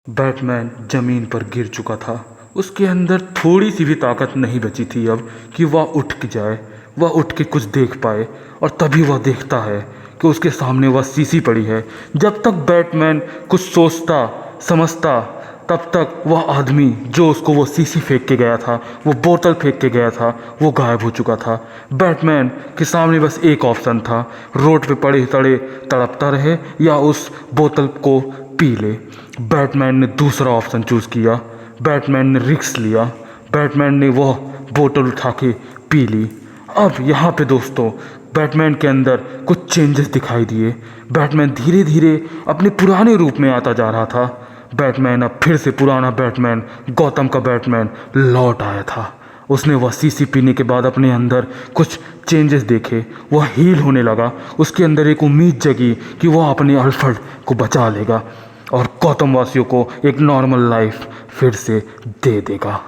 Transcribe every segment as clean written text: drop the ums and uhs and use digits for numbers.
Batman जमीन पर गिर चुका था। उसके अंदर थोड़ी सी भी ताकत नहीं बची थी अब कि वह उठ के जाए, वह उठ के कुछ देख पाए। और तभी वह देखता है कि उसके सामने वह शीशी पड़ी है। जब तक बैटमैन कुछ सोचता समझता तब तक वह आदमी जो उसको वो शीशी फेंक के गया था, वो बोतल फेंक के गया था, वो गायब हो चुका था। बैटमैन के सामने बस एक ऑप्शन था, रोड पे पड़े तड़े तड़पता रहे या उस बोतल को पी ले। बैटमैन ने दूसरा ऑप्शन चूज़ किया। बैटमैन ने रिस्क लिया। बैटमैन ने वह बोतल उठा के पी ली। अब यहाँ पे दोस्तों बैटमैन के अंदर कुछ चेंजेस दिखाई दिए। बैटमैन धीरे धीरे अपने पुराने रूप में आता जा रहा था। बैटमैन अब फिर से पुराना बैटमैन, गौतम का बैटमैन लौट आया था। उसने वह शीशी पीने के बाद अपने अंदर कुछ चेंजेस देखे। वह हील होने लगा। उसके अंदर एक उम्मीद जगी कि वह अपने अल्फ्रेड को बचा लेगा और गौतम वासियों को एक नॉर्मल लाइफ फिर से दे देगा।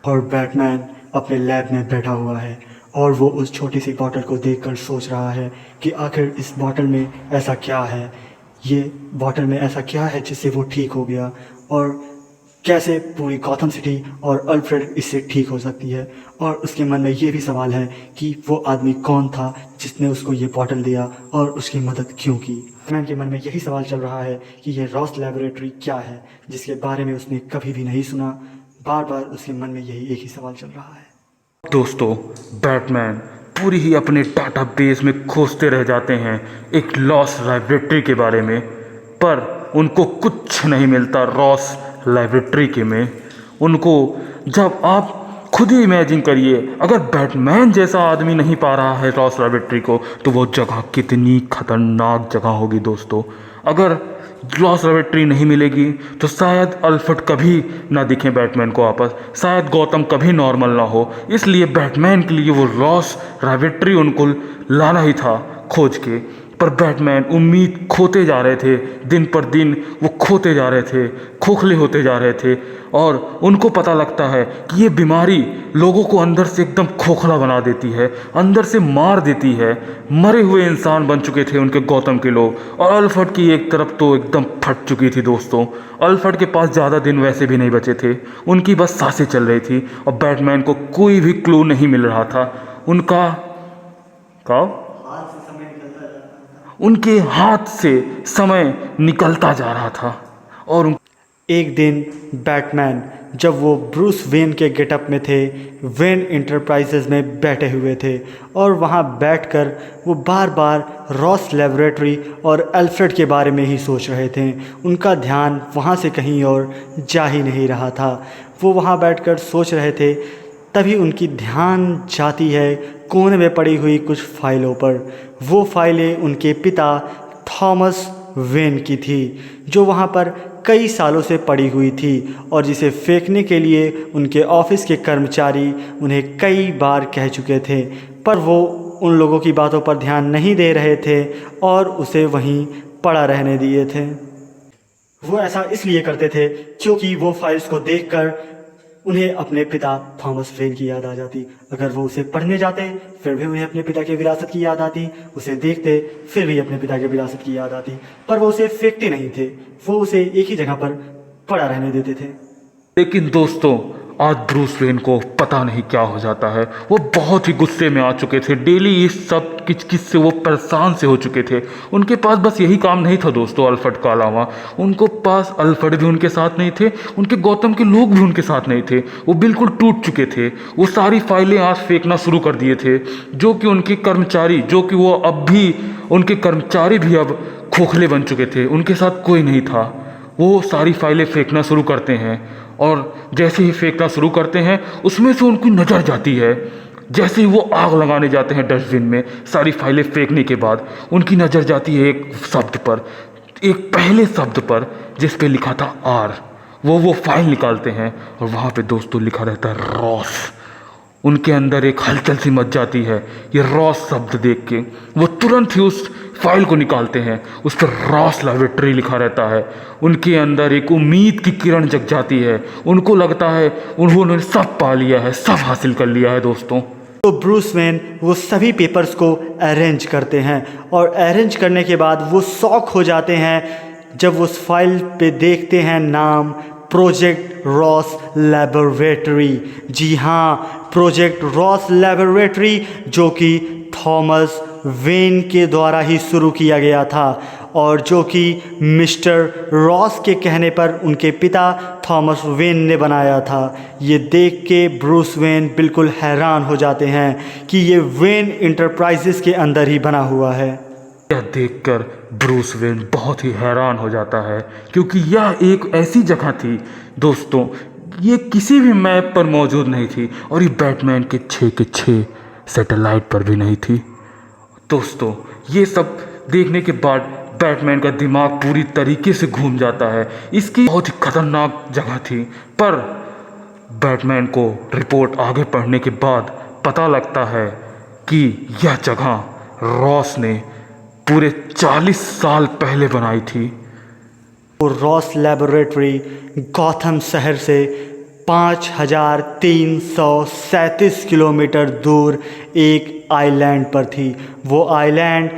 और बैटमैन अपने लैब में बैठा हुआ है और वो उस छोटी सी बॉटल को देखकर सोच रहा है कि आखिर इस बॉटल में ऐसा क्या है, ये बॉटल में ऐसा क्या है जिससे वो ठीक हो गया, और कैसे पूरी गॉथम सिटी और अल्फ्रेड इससे ठीक हो सकती है। और उसके मन में ये भी सवाल है कि वो आदमी कौन था जिसने उसको ये बॉटल दिया और उसकी मदद क्यों की। बैटमैन के मन में यही सवाल चल रहा है कि ये रॉस लैबोरेटरी क्या है जिसके बारे में उसने कभी भी नहीं सुना। बार बार उसके मन में यही एक ही सवाल चल रहा है। दोस्तों बैटमैन पूरी ही अपने डाटा बेस में खोजते रह जाते हैं एक लॉस लाइब्रेटरी के बारे में, पर उनको कुछ नहीं मिलता रॉस लाइब्रेटरी के में। उनको जब आप खुद ही इमेजिन करिए, अगर बैटमैन जैसा आदमी नहीं पा रहा है रॉस लाइब्रेटरी को तो वो जगह कितनी खतरनाक जगह होगी दोस्तों। अगर लॉस लाइब्रेटरी नहीं मिलेगी तो शायद अल्फ्रेड कभी ना दिखे बैटमैन को वापस, शायद गौतम कभी नॉर्मल ना हो। इसलिए बैटमैन के लिए वो लॉस लाइब्रेटरी उनको लाना ही था खोज के। पर बैटमैन उम्मीद खोते जा रहे थे, दिन पर दिन वो खोते जा रहे थे, खोखले होते जा रहे थे। और उनको पता लगता है कि ये बीमारी लोगों को अंदर से एकदम खोखला बना देती है, अंदर से मार देती है। मरे हुए इंसान बन चुके थे उनके गौतम के लोग, और अल्फ्रेड की एक तरफ तो एकदम फट चुकी थी दोस्तों। अल्फ्रेड के पास ज़्यादा दिन वैसे भी नहीं बचे थे, उनकी बस सांसें चल रही थी और बैटमैन को कोई भी क्लू नहीं मिल रहा था। उनके हाथ से समय निकलता जा रहा था। और एक दिन बैटमैन जब वो ब्रूस वेन के गेटअप में थे, वेन इंटरप्राइजेज में बैठे हुए थे, और वहाँ बैठकर वो बार बार रॉस लैबोरेटरी और अल्फ्रेड के बारे में ही सोच रहे थे। उनका ध्यान वहाँ से कहीं और जा ही नहीं रहा था। वो वहाँ बैठकर सोच रहे थे, तभी उनकी ध्यान जाती है कोने में पड़ी हुई कुछ फाइलों पर। वो फाइलें उनके पिता थॉमस वेन की थी, जो वहाँ पर कई सालों से पड़ी हुई थी और जिसे फेंकने के लिए उनके ऑफिस के कर्मचारी उन्हें कई बार कह चुके थे, पर वो उन लोगों की बातों पर ध्यान नहीं दे रहे थे और उसे वहीं पड़ा रहने दिए थे। वो ऐसा इसलिए करते थे क्योंकि वो फाइल्स को देखकर उन्हें अपने पिता थॉमस वेन की याद आ जाती। अगर वो उसे पढ़ने जाते फिर भी उन्हें अपने पिता की विरासत की याद आती, उसे देखते फिर भी अपने पिता की विरासत की याद आती, पर वो उसे फेंकते नहीं थे, वो उसे एक ही जगह पर पड़ा रहने देते थे। लेकिन दोस्तों आज ब्रूस वेन को पता नहीं क्या हो जाता है। वो बहुत ही गुस्से में आ चुके थे, डेली इस सब किचकिच से वो परेशान से हो चुके थे। उनके पास बस यही काम नहीं था दोस्तों अल्फ्रेड का अलावा। उनको पास अल्फ्रेड भी उनके साथ नहीं थे, उनके गौतम के लोग भी उनके साथ नहीं थे। वो बिल्कुल टूट चुके थे। वो सारी फाइलें आज फेंकना शुरू कर दिए थे, जो कि उनके कर्मचारी, जो कि वो अब भी उनके कर्मचारी भी अब खोखले बन चुके थे, उनके साथ कोई नहीं था। वो सारी फाइलें फेंकना शुरू करते हैं और जैसे ही फेंकना शुरू करते हैं उसमें से उनकी नज़र जाती है। जैसे ही वो आग लगाने जाते हैं डस्टबिन में सारी फाइलें फेंकने के बाद, उनकी नज़र जाती है एक शब्द पर, एक पहले शब्द पर जिस पे लिखा था आर। वो फाइल निकालते हैं और वहाँ पे दोस्तों लिखा रहता है रॉस। उनके अंदर एक हलचल सी मच जाती है ये रॉस शब्द देख के। वो तुरंत ही उस फाइल को निकालते हैं, उस पर रॉस लैबोरेटरी लिखा रहता है। उनके अंदर एक उम्मीद की किरण जग जाती है। उनको लगता है उन्होंने सब पा लिया है, सब हासिल कर लिया है दोस्तों। तो ब्रूस वेन वो सभी पेपर्स को अरेंज करते हैं और अरेंज करने के बाद वो शॉक हो जाते हैं जब उस फाइल पे देखते हैं नाम प्रोजेक्ट रॉस लैबोरेटरी। जी हाँ, प्रोजेक्ट रॉस लैबोरेटरी, जो कि थॉमस वेन के द्वारा ही शुरू किया गया था और जो कि मिस्टर रॉस के कहने पर उनके पिता थॉमस वेन ने बनाया था। ये देख के ब्रूस वेन बिल्कुल हैरान हो जाते हैं कि ये वेन इंटरप्राइजेस के अंदर ही बना हुआ है। यह देखकर ब्रूस वेन बहुत ही हैरान हो जाता है, क्योंकि यह एक ऐसी जगह थी दोस्तों, ये किसी भी मैप पर मौजूद नहीं थी और ये बैटमैन के 6 के 6 सैटेलाइट पर भी नहीं थी। दोस्तों, ये सब देखने के बाद बैटमैन का दिमाग पूरी तरीके से घूम जाता है। इसकी बहुत ही खतरनाक जगह थी, पर बैटमैन को रिपोर्ट आगे पढ़ने के बाद पता लगता है कि यह जगह रॉस ने पूरे 40 साल पहले बनाई थी। वो रॉस लैबोरेटरी गॉथम शहर से 5337 किलोमीटर दूर एक आइलैंड पर थी। वो आइलैंड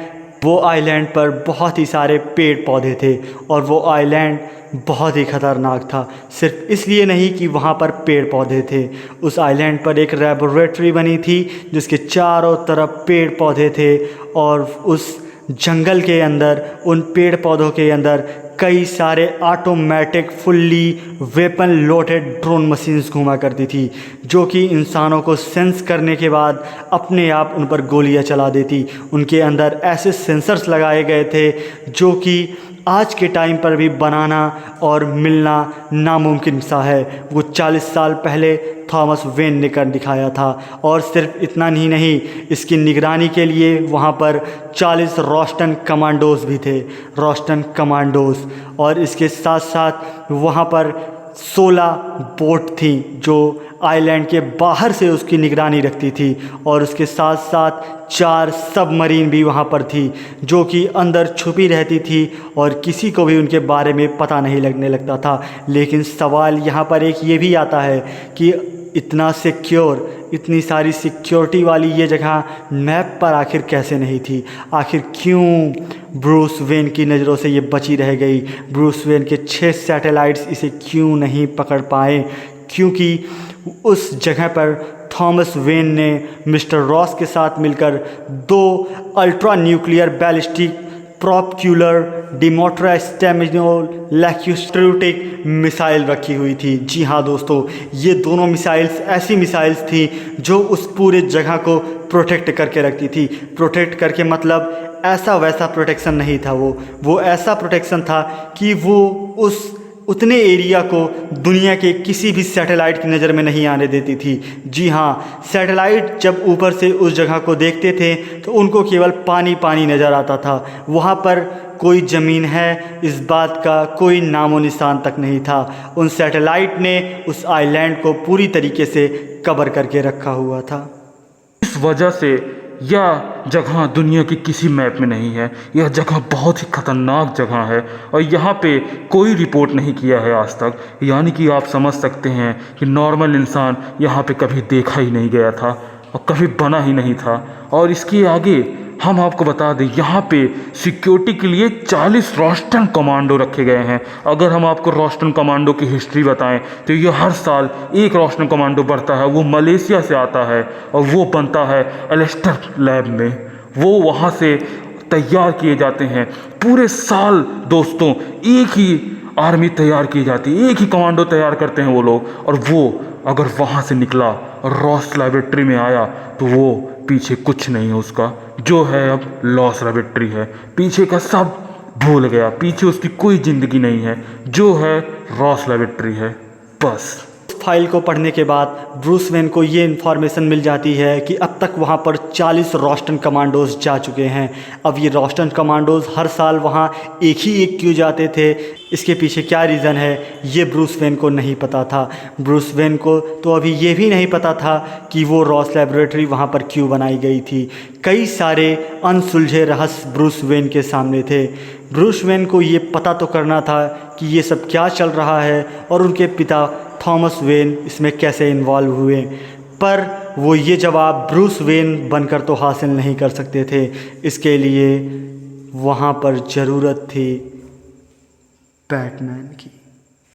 पर बहुत ही सारे पेड़ पौधे थे और वो आइलैंड बहुत ही ख़तरनाक था। सिर्फ इसलिए नहीं कि वहाँ पर पेड़ पौधे थे, उस आइलैंड पर एक लैबोरेटरी बनी थी जिसके चारों तरफ पेड़ पौधे थे और उस जंगल के अंदर, उन पेड़ पौधों के अंदर कई सारे automatic fully weapon loaded drone machines घूमा करती थी, जो कि इंसानों को सेंस करने के बाद अपने आप उन पर गोलियां चला देती। उनके अंदर ऐसे सेंसर्स लगाए गए थे जो कि आज के टाइम पर भी बनाना और मिलना नामुमकिन सा है। वो 40 साल पहले थॉमस वेन ने कर दिखाया था। और सिर्फ इतना ही नहीं, इसकी निगरानी के लिए वहाँ पर 40 रोस्टन कमांडोज भी थे, रोस्टन कमांडोज। और इसके साथ साथ वहाँ पर 16 बोट थी जो आइलैंड के बाहर से उसकी निगरानी रखती थी। और उसके साथ साथ 4 सबमरीन भी वहाँ पर थी जो कि अंदर छुपी रहती थी और किसी को भी उनके बारे में पता नहीं लगने लगता था। लेकिन सवाल यहाँ पर एक ये भी आता है कि इतना सिक्योर, इतनी सारी सिक्योरिटी वाली ये जगह मैप पर आखिर कैसे नहीं थी? आखिर क्यों ब्रूस वेन की नज़रों से ये बची रह गई? ब्रूस वेन के 6 सैटेलाइट्स इसे क्यों नहीं पकड़ पाए? क्योंकि उस जगह पर थॉमस वेन ने मिस्टर रॉस के साथ मिलकर 2 अल्ट्रा न्यूक्लियर बैलिस्टिक प्रोपक्यूलर डिमोट्रास्टेमिनोल लैक्यूस्ट्रूटिक मिसाइल रखी हुई थी। जी हाँ दोस्तों, ये दोनों मिसाइल्स ऐसी मिसाइल्स थी जो उस पूरे जगह को प्रोटेक्ट करके रखती थी। प्रोटेक्ट करके मतलब ऐसा वैसा प्रोटेक्शन नहीं था, वो ऐसा प्रोटेक्शन था कि वो उतने एरिया को दुनिया के किसी भी सैटेलाइट की नज़र में नहीं आने देती थी। जी हाँ, सैटेलाइट जब ऊपर से उस जगह को देखते थे तो उनको केवल पानी पानी नज़र आता था। वहाँ पर कोई ज़मीन है इस बात का कोई नामो निशान तक नहीं था। उन सैटेलाइट ने उस आइलैंड को पूरी तरीके से कवर करके रखा हुआ था। इस वजह से यह जगह दुनिया की किसी मैप में नहीं है। यह जगह बहुत ही खतरनाक जगह है और यहाँ पे कोई रिपोर्ट नहीं किया है आज तक। यानी कि आप समझ सकते हैं कि नॉर्मल इंसान यहाँ पे कभी देखा ही नहीं गया था और कभी बना ही नहीं था। और इसके आगे हम आपको बता दें, यहाँ पे सिक्योरिटी के लिए 40 रोस्टन कमांडो रखे गए हैं। अगर हम आपको रोस्टन कमांडो की हिस्ट्री बताएं तो ये हर साल एक रोस्टन कमांडो बढ़ता है। वो मलेशिया से आता है और वो बनता है एलेस्टर लैब में। वो वहाँ से तैयार किए जाते हैं। पूरे साल दोस्तों एक ही आर्मी तैयार की जाती है, एक ही कमांडो तैयार करते हैं वो लोग। और वो अगर वहाँ से निकला और रॉस लैबोरेटरी में आया तो वो पीछे कुछ नहीं है उसका, जो है अब लॉस लैबोरेटरी है। पीछे का सब भूल गया, पीछे उसकी कोई ज़िंदगी नहीं है, जो है रॉस लैबोरेटरी है बस। फाइल को पढ़ने के बाद ब्रूस वेन को ये इन्फॉर्मेशन मिल जाती है कि अब तक वहाँ पर 40 रोस्टन कमांडोज जा चुके हैं। अब ये रोस्टन कमांडोज हर साल वहाँ एक क्यों जाते थे, इसके पीछे क्या रीज़न है, ये ब्रूस वेन को नहीं पता था। ब्रूस वेन को तो अभी ये भी नहीं पता था कि वो रॉस लैबोरेटरी वहाँ पर क्यों बनाई गई थी। कई सारे अनसुलझे रहस्य ब्रूस वेन के सामने थे। ब्रूस वेन को ये पता तो करना था कि ये सब क्या चल रहा है और उनके पिता थॉमस वेन इसमें कैसे इन्वॉल्व हुए, पर वो ये जवाब ब्रूस वेन बनकर तो हासिल नहीं कर सकते थे। इसके लिए वहाँ पर ज़रूरत थी बैटमैन की।